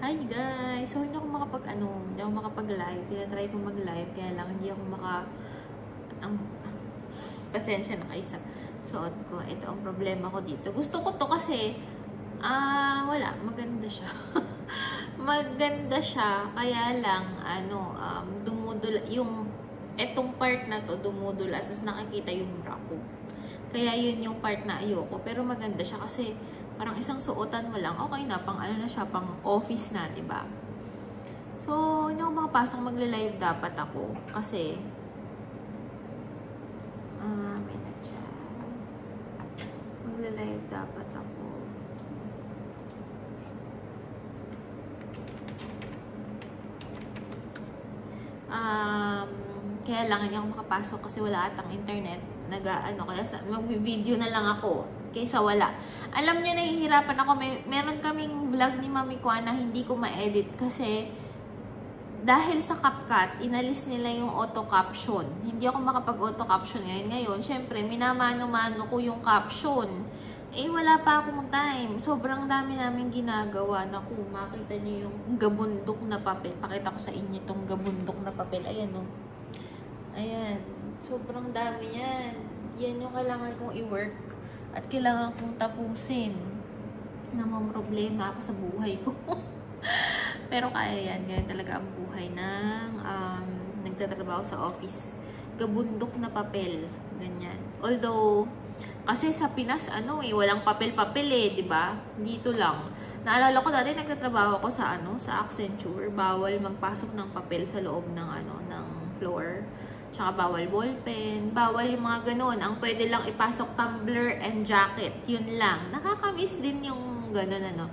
Hi guys! So, hindi ako makapag-live. Tinatry ko mag-live, kaya lang hindi ako pasensya na kayo sa suot ko. Ito ang problema ko dito. Gusto ko to kasi, wala, maganda siya. Maganda siya, kaya lang, dumudula, etong part na to, dumudula, as nakikita yung bra ko. Kaya yun yung part na ayoko. Pero maganda siya kasi, parang isang suotan mo lang, okay na, pang ano na siya, pang office na, diba? So, hindi ako makapasok magle-live dapat ako. Kasi, may nag-chat. Magle-live dapat ako. Kaya lang, hindi ako makapasok kasi wala atang internet. Kaya mag-video na lang ako kaysa wala. Alam nyo, nahihirapan ako. Meron kaming vlog ni Mami Kwa na hindi ko ma-edit kasi dahil sa CapCut, inalis nila yung auto-caption. Hindi ako makapag-auto-caption ngayon. Syempre, minamano-mano ko yung caption. Wala pa akong time. Sobrang dami namin ginagawa. Naku, makita nyo yung gabundok na papel. Pakita ko sa inyo itong gabundok na papel. Ayan, no? Ayan. Sobrang dami yan. Yan yung kailangan kong i-work. At kailangan kong tapusin. Namang problema ako sa buhay ko. Pero kaya yan. Ganyan talaga ang buhay ng nagtatrabaho sa office. Gabundok na papel. Ganyan. Although, kasi sa Pinas, walang papel-papel diba? Dito lang. Naalala ko dati nagtatrabaho ako sa sa Accenture. Bawal magpasok ng papel sa loob ng ng floor. Tsaka bawal ballpen, bawal yung mga ganun. Ang pwede lang ipasok tumbler and jacket. Yun lang. Nakakamiss din yung ganun,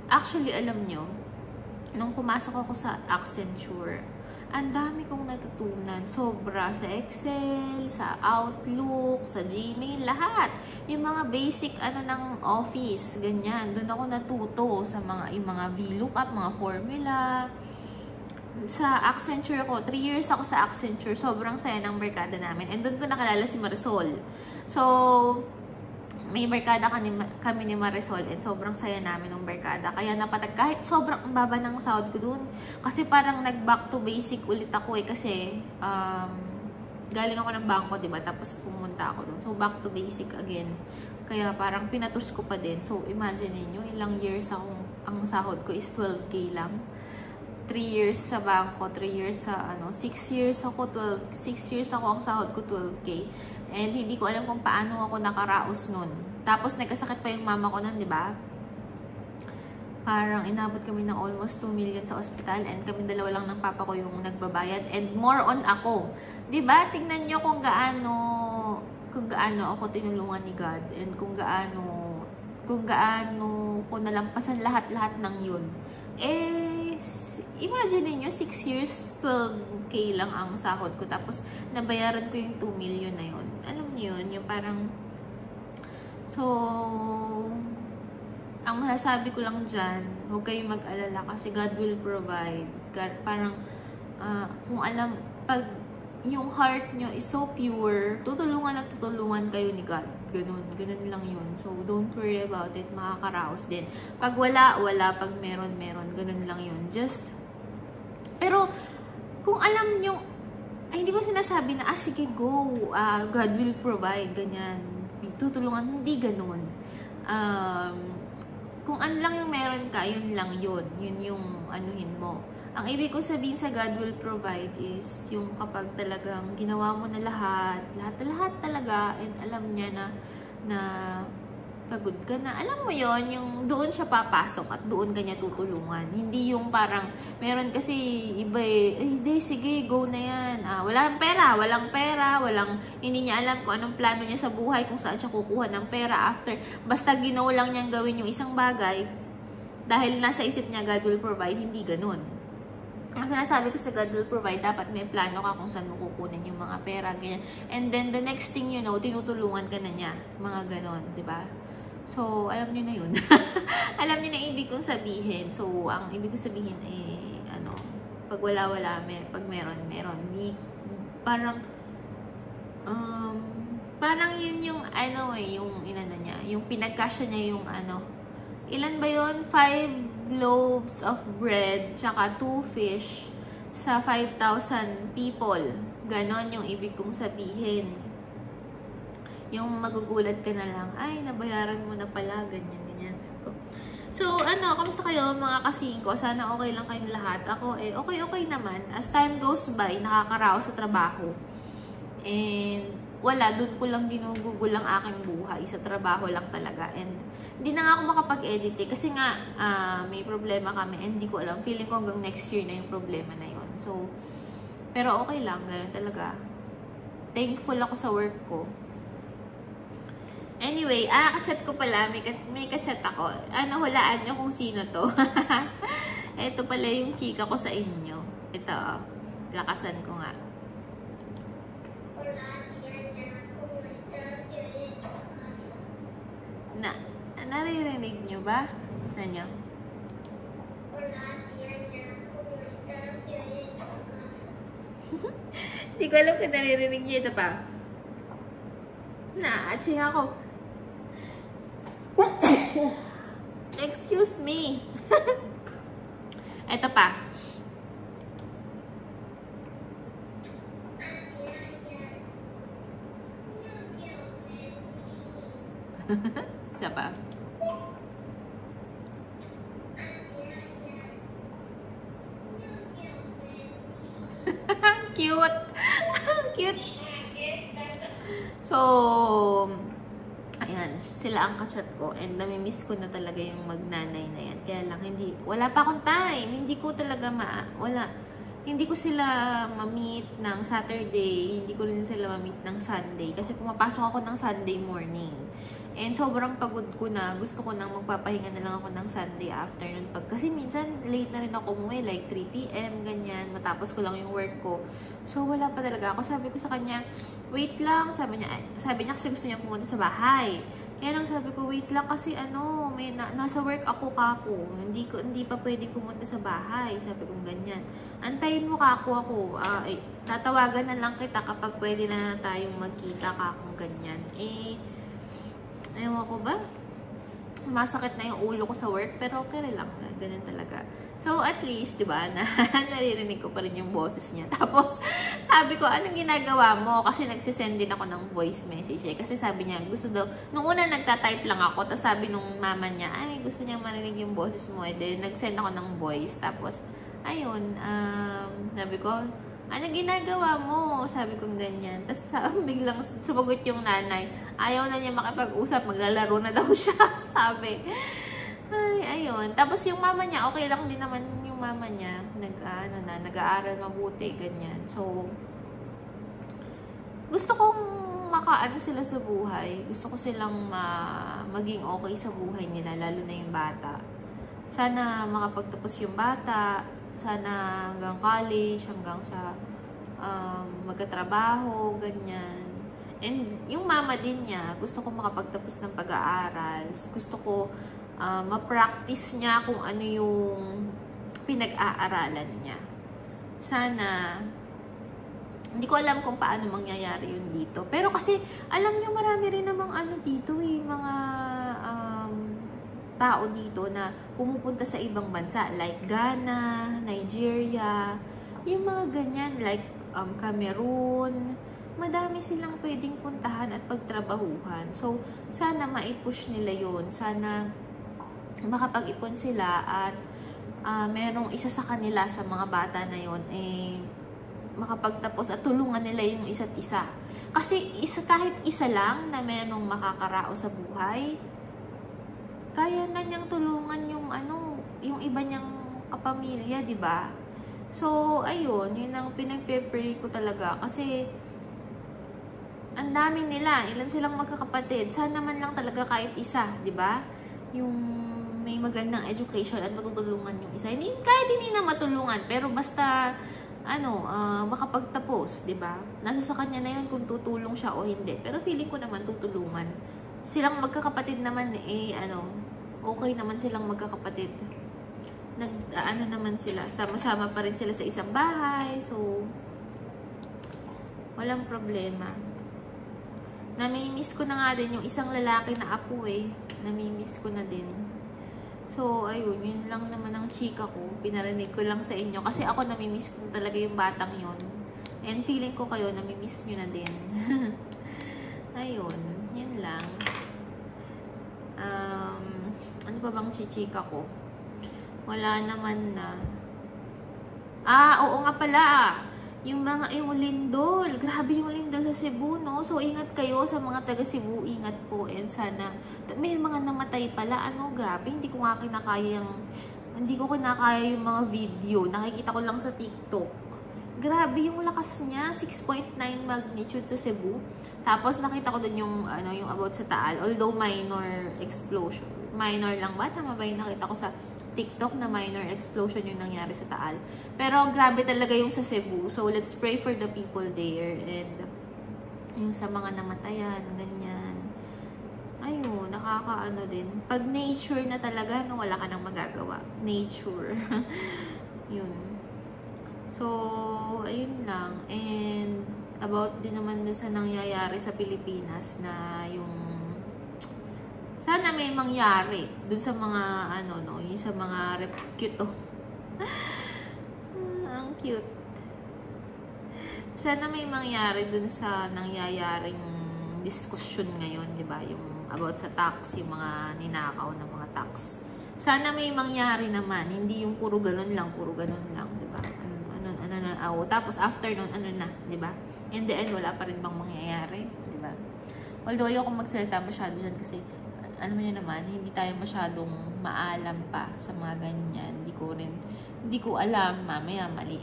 Actually, alam nyo, nung pumasok ako sa Accenture, ang dami kong natutunan. Sobra sa Excel, sa Outlook, sa Gmail, lahat. Yung mga basic ng office, ganyan. Doon ako natuto sa yung mga VLOOKUP, mga formula. Sa Accenture ko, 3 years ako sa Accenture, sobrang saya ng barkada namin. And doon ko nakilala si Marisol. So, may barkada kami ni Marisol and sobrang saya namin ng barkada. Kaya kahit sobrang baba ng sahod ko doon. Kasi parang nag-back to basic ulit ako kasi galing ako ng bangko, diba? Tapos pumunta ako doon. So, back to basic again. Kaya parang pinatus ko pa din. So, imagine niyo ilang years ang sahod ko is 12K lang. 3 years sa bangko, 3 years sa 6 years ako, 6 years ako, ang sahod ko 12K. And hindi ko alam kung paano ako nakaraos nun. Tapos nagkasakit pa yung mama ko nun, di ba? Parang inabot kami ng almost 2 million sa ospital and kami dalawa lang ng papa ko yung nagbabayad and more on ako. Di ba? Tingnan nyo kung gaano ako tinulungan ni God and kung gaano ko nalampasan lahat-lahat ng yun. Imagine niyo 6 years, 12K lang ang sahod ko. Tapos, nabayaran ko yung 2 million na yun. Alam niyo yun, yung parang... So, ang masasabi ko lang dyan, huwag kayong mag-alala kasi God will provide. God, parang, kung alam, pag yung heart nyo is so pure, tutulungan at tutulungan kayo ni God. Ganun lang yun. So, don't worry about it. Makakaraos din. Pag wala. Pag meron. Ganun lang yun. Pero, kung alam nyo, hindi ko sinasabi na, sige, go. God will provide. Ganyan. Tutulungan. Hindi ganun. Kung ano lang yung meron ka, yun lang yun. Yun yung anuhin mo. Ang ibig ko sabihin sa God will provide is yung kapag talagang ginawa mo na lahat talaga, and alam niya na pagod ka na. Alam mo yon, yung doon siya papasok at doon ka niya tutulungan. Hindi yung parang, meron kasi iba hindi, sige, go na yan. Walang pera, hindi niya alam kung anong plano niya sa buhay, kung saan siya kukuha ng pera after. Basta ginawa lang niyang gawin yung isang bagay, dahil nasa isip niya God will provide, hindi ganun. Ang sinasabi ko sa God will provide, dapat may plano ka kung saan mo kukunin yung mga pera, ganyan. And then, the next thing you know, tinutulungan ka na niya. Mga ganon, diba? So, alam niyo na yun. Alam niyo na ibig kong sabihin. So, ang ibig kong sabihin pag wala, pag meron. Parang yun yung, yung inano niya, yung pinagkasya niya yung ilan ba yun? 5 loaves of bread, tsaka 2 fish sa 5,000 people. Ganon yung ibig kong sabihin. Yung magugulat ka na lang, ay, nabayaran mo na pala, ganyan. So, kamusta kayo mga kasing ko? Sana okay lang kayong lahat. Ako, okay naman. As time goes by, nakakaraos sa trabaho. And, wala, dun ko lang ginugugol ang aking buhay. Sa trabaho lang talaga. And, hindi na nga ako makapag-edit kasi nga, may problema kami. And, hindi ko alam. Feeling ko hanggang next year na yung problema na yun. So, pero okay lang. Ganun talaga. Thankful ako sa work ko. Anyway, kachat ko pala. May kachat ako. Hulaan nyo kung sino to. Ito pala yung chika ko sa inyo. Ito, lakasan ko nga. Naririnig nyo ba? Nanyo? Hindi ko alam kung naririnig nyo. Ito pa. Aching ako. Excuse me. Ito pa. Isa pa. Cute. Cute. So, ayan, sila ang kachat ko and namimiss ko na talaga yung magnanay na yan. Kaya lang, wala pa akong time. Hindi ko talaga hindi ko sila ma-meet ng Saturday, hindi ko rin sila ma-meet ng Sunday kasi pumapasok ako ng Sunday morning. And sobrang pagod ko na, gusto ko nang magpapahinga na lang ako ng Sunday afternoon. Kasi minsan, late na rin ako umuwi, like 3 PM, ganyan, matapos ko lang yung work ko. So, wala pa talaga ako. Sabi ko sa kanya, wait lang, sabi niya kasi gusto niya pumunta sa bahay. Kaya lang sabi ko, wait lang kasi nasa work ako kako. Hindi pa pwede pumunta sa bahay. Sabi ko ganyan. Antayin mo ako. Tatawagan na lang kita kapag pwede na tayong magkita kako ganyan. Ewan ko ba? Masakit na yung ulo ko sa work, pero okay lang. Ganun talaga. So, at least, di ba, naririnig ko pa rin yung boses niya. Tapos, sabi ko, anong ginagawa mo? Kasi nagsisend din ako ng voice message eh. Kasi sabi niya, gusto daw, nung una nagtatype lang ako, tapos sabi nung mama niya, ay, gusto niya marinig yung boses mo. Eh, then, nag-send ako ng voice. Tapos, ayun, sabi ko, anong ginagawa mo? Sabi ko ganyan. Tapos biglang sumagot yung nanay. Ayaw na niya makipag-usap. Maglalaro na daw siya. Sabi. Ay, ayun. Tapos yung mama niya, okay lang din naman yung mama niya. Nag-aaral mabuti. Ganyan. So, gusto kong makaano sila sa buhay. Gusto ko silang maging okay sa buhay nila. Lalo na yung bata. Sana makapagtapos yung bata. Sana hanggang college, hanggang sa magkatrabaho, ganyan. And yung mama din niya, gusto ko makapagtapos ng pag-aaral. Gusto ko ma-practice niya kung ano yung pinag-aaralan niya. Sana, hindi ko alam kung paano mangyayari yun dito. Pero kasi, alam niyo marami rin namang dito mga tao dito na pumupunta sa ibang bansa like Ghana, Nigeria, yung mga ganyan like Cameroon, madami silang pwedeng puntahan at pagtrabahuhan. So, sana maipush nila yun. Sana makapag-ipon sila at merong isa sa kanila sa mga bata na yun makapagtapos at tulungan nila yung isa't isa. Kasi kahit isa lang na merong makakaraos sa buhay, kaya na niyang tulungan yung iba niyang kapamilya, di ba? So, ayun, yun ang pinagpe-pray ko talaga. Kasi, ang dami nila. Ilan silang magkakapatid. Sana man lang talaga kahit isa, di ba? Yung may magandang education at matutulungan yung isa. Kahit hindi na matulungan, pero basta, makapagtapos, di ba? Nasa sa kanya na yun kung tutulong siya o hindi. Pero feeling ko naman tutulungan. Silang magkakapatid naman okay naman silang magkakapatid. Naman sila, sama-sama pa rin sila sa isang bahay. So, walang problema. Namimiss ko na nga din yung isang lalaki na apo eh. Namimiss ko na din. So, ayun, yun lang naman ang chika ko. Pinarinig ko lang sa inyo. Kasi ako namimiss ko talaga yung batang yun. And feeling ko kayo, namimiss nyo na din. Ayun, yun lang. Ano pa bang chichika ko? Wala naman na. Oo nga pala. Yung lindol. Grabe yung lindol sa Cebu, no? So, ingat kayo sa mga taga Cebu. Ingat po. And sana, may mga namatay pala. Grabe. Hindi ko kinakaya yung mga video. Nakikita ko lang sa TikTok. Grabe yung lakas niya. 6.9 magnitude sa Cebu. Tapos, nakita ko dun yung about sa Taal. Although, minor explosion. Minor lang ba? Tama ba yung nakita ko sa TikTok na minor explosion yung nangyari sa Taal. Pero grabe talaga yung sa Cebu. So, let's pray for the people there. And yung sa mga namatayan, ganyan. Ayun, nakakaano din. Pag nature na talaga, wala ka nang magagawa. Nature. Yun. So, ayun lang. And about din naman dun sa nangyayari sa Pilipinas na yung sana may mangyari dun sa mga yung sa mga cute ang cute. Sana may mangyari dun sa nangyayaring diskusyon ngayon, 'di ba? Yung about sa tax, yung mga ninakaw na mga tax. Sana may mangyari naman, hindi yung puro ganun lang, 'di ba? Tapos after nun, 'di ba? In the end, wala pa rin bang mangyayari, 'di ba? Although ayoko magsalita masyado diyan kasi alam niyo naman, hindi tayo masyadong maalam pa sa mga ganyan. Hindi ko alam, mamaya mali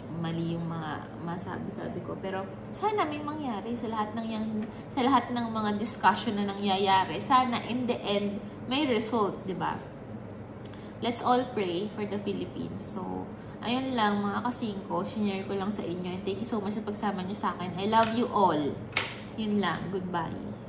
yung mga masabi ko. Pero sana may mangyari sa lahat ng mga discussion na nangyayari. Sana in the end may result, 'di ba? Let's all pray for the Philippines. So, ayun lang mga kasingko, share ko lang sa inyo. And thank you so much sa pagsama niyo sa akin. I love you all. Yun lang. Goodbye.